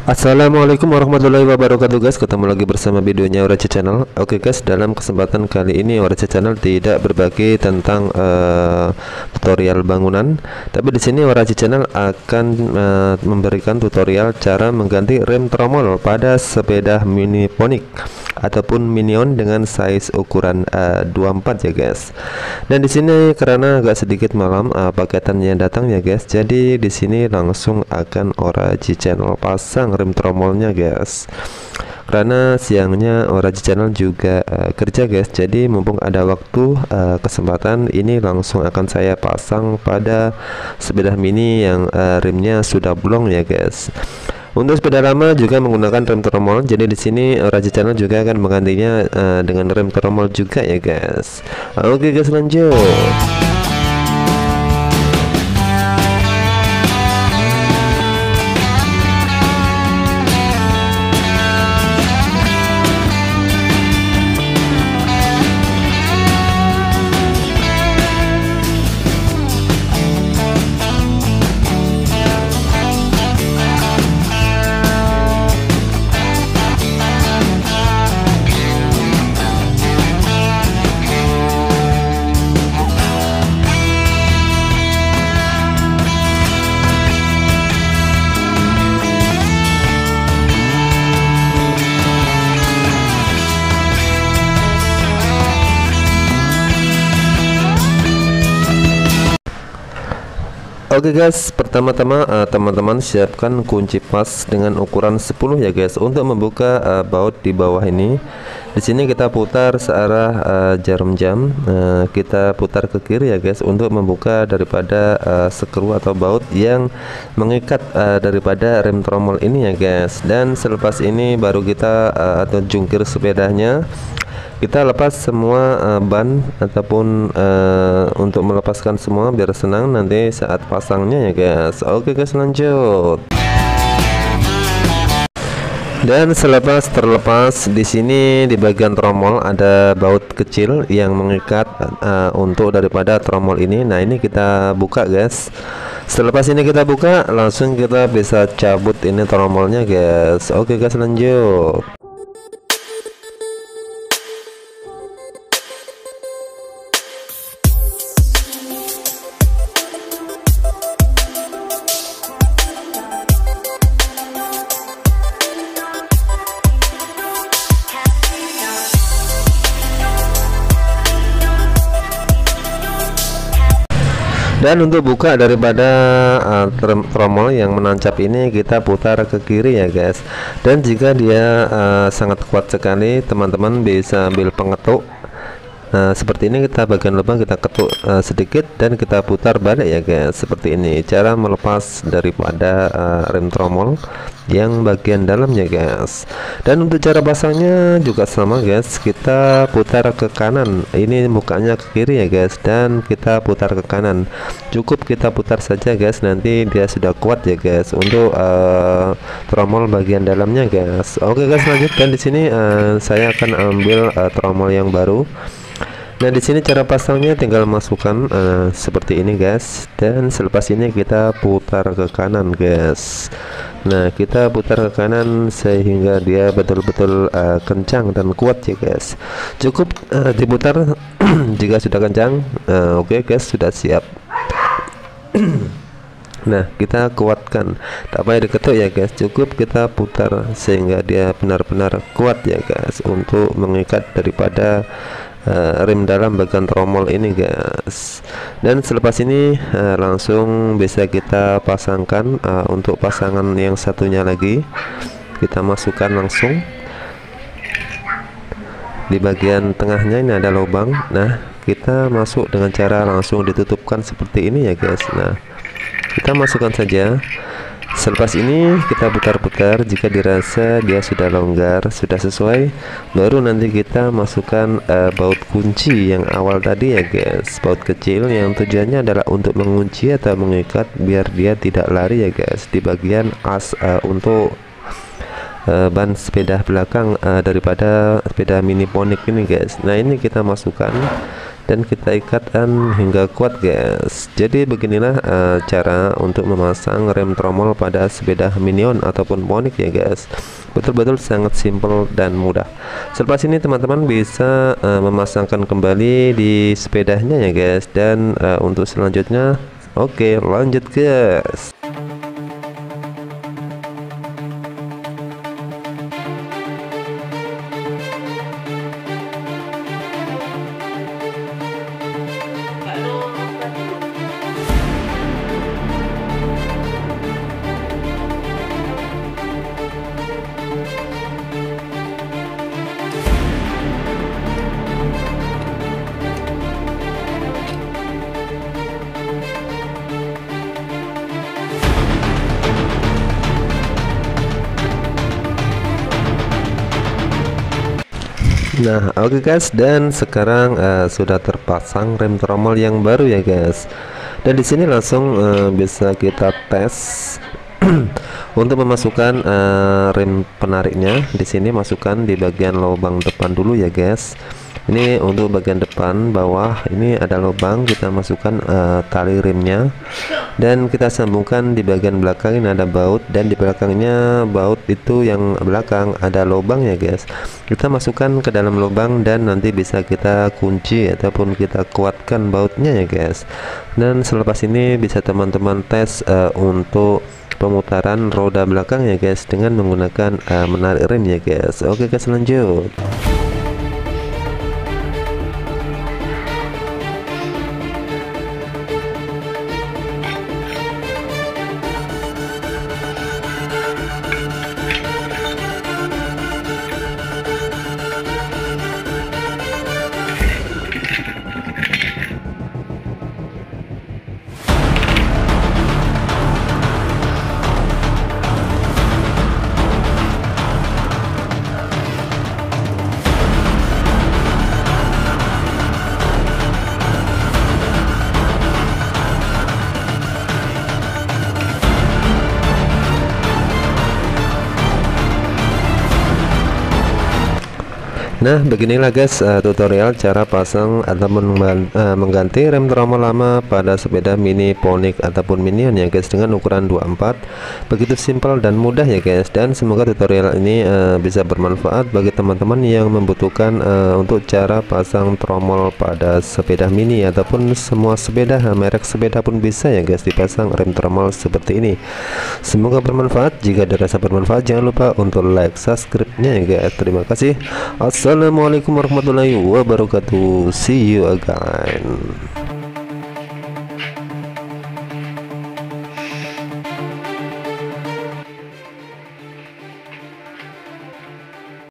Assalamualaikum warahmatullahi wabarakatuh guys. Ketemu lagi bersama videonya Orace Channel. Oke guys, dalam kesempatan kali ini Orace Channel tidak berbagi tentang tutorial bangunan, tapi di sini Orace Channel akan memberikan tutorial cara mengganti rem tromol pada sepeda mini Ponic ataupun Minion dengan size ukuran 24 ya guys. Dan di sini karena agak sedikit malam paketannya datang ya guys, jadi di sini langsung akan Orace Channel pasang rem tromolnya guys, karena siangnya Orace Channel juga kerja guys. Jadi mumpung ada waktu kesempatan ini langsung akan saya pasang pada sepeda mini yang remnya sudah blong ya guys. Untuk sepeda lama juga menggunakan rem tromol, jadi di sini Orace Channel juga akan menggantinya dengan rem tromol juga ya guys. Oke guys, lanjut. Oke guys, pertama-tama teman-teman siapkan kunci pas dengan ukuran 10 ya guys untuk membuka baut di bawah ini. Di sini kita putar searah jarum jam, kita putar ke kiri ya guys untuk membuka daripada skru atau baut yang mengikat daripada rem tromol ini ya guys. Dan selepas ini baru kita atau jungkir sepedanya, kita lepas semua ban ataupun untuk melepaskan semua biar senang nanti saat pasangnya ya guys. Oke guys, lanjut. Dan selepas terlepas, di sini di bagian tromol ada baut kecil yang mengikat untuk daripada tromol ini. Nah, ini kita buka guys. Selepas ini kita buka, langsung kita bisa cabut ini tromolnya guys. Oke guys, lanjut. Dan untuk buka daripada tromol yang menancap ini, kita putar ke kiri ya guys. Dan jika dia sangat kuat sekali, teman-teman bisa ambil pengetuk. Nah, seperti ini kita bagian lubang kita ketuk sedikit dan kita putar balik ya guys. Seperti ini cara melepas daripada rem tromol yang bagian dalamnya guys. Dan untuk cara pasangnya juga sama guys, kita putar ke kanan, ini mukanya ke kiri ya guys, dan kita putar ke kanan. Cukup kita putar saja guys, nanti dia sudah kuat ya guys untuk tromol bagian dalamnya guys. Oke guys, lanjutkan. Di sini saya akan ambil tromol yang baru. Nah, di sini cara pasangnya tinggal masukkan seperti ini guys, dan selepas ini kita putar ke kanan guys. Nah, kita putar ke kanan sehingga dia betul-betul kencang dan kuat ya guys. Cukup diputar jika sudah kencang. Oke guys, sudah siap. Nah, kita kuatkan, tak payah diketuk ya guys, cukup kita putar sehingga dia benar-benar kuat ya guys untuk mengikat daripada rem dalam bagian tromol ini guys. Dan selepas ini langsung bisa kita pasangkan. Untuk pasangan yang satunya lagi kita masukkan langsung di bagian tengahnya, ini ada lubang. Nah, kita masuk dengan cara langsung ditutupkan seperti ini ya guys. Nah, kita masukkan saja. Selepas ini kita putar-putar, jika dirasa dia sudah longgar, sudah sesuai, baru nanti kita masukkan baut kunci yang awal tadi ya guys. Baut kecil yang tujuannya adalah untuk mengunci atau mengikat biar dia tidak lari ya guys di bagian as untuk ban sepeda belakang daripada sepeda mini Ponic ini guys. Nah, ini kita masukkan dan kita ikatkan hingga kuat guys. Jadi beginilah cara untuk memasang rem tromol pada sepeda Minion ataupun Ponic ya guys. Betul-betul sangat simpel dan mudah. Selepas ini teman-teman bisa memasangkan kembali di sepedanya ya guys. Dan untuk selanjutnya, oke, lanjut guys. Nah, oke guys, dan sekarang sudah terpasang rem tromol yang baru ya guys. Dan di sini langsung bisa kita tes untuk memasukkan rem penariknya. Di sini masukkan di bagian lubang depan dulu ya guys. Ini untuk bagian depan bawah ini ada lubang, kita masukkan tali remnya dan kita sambungkan di bagian belakang. Ini ada baut dan di belakangnya baut itu yang belakang ada lubang ya guys. Kita masukkan ke dalam lubang dan nanti bisa kita kunci ataupun kita kuatkan bautnya ya guys. Dan selepas ini bisa teman-teman tes untuk pemutaran roda belakang ya guys dengan menggunakan menarik rem ya guys. Oke guys, lanjut. Nah, beginilah guys tutorial cara pasang ataupun mengganti rem tromol lama pada sepeda mini Ponic ataupun Minion ya guys dengan ukuran 24. Begitu simpel dan mudah ya guys, dan semoga tutorial ini bisa bermanfaat bagi teman-teman yang membutuhkan untuk cara pasang tromol pada sepeda mini ataupun semua sepeda, merek sepeda pun bisa ya guys dipasang rem tromol seperti ini. Semoga bermanfaat. Jika dirasa bermanfaat jangan lupa untuk like, subscribe-nya ya guys. Terima kasih. Assalamualaikum warahmatullahi wabarakatuh. See you again.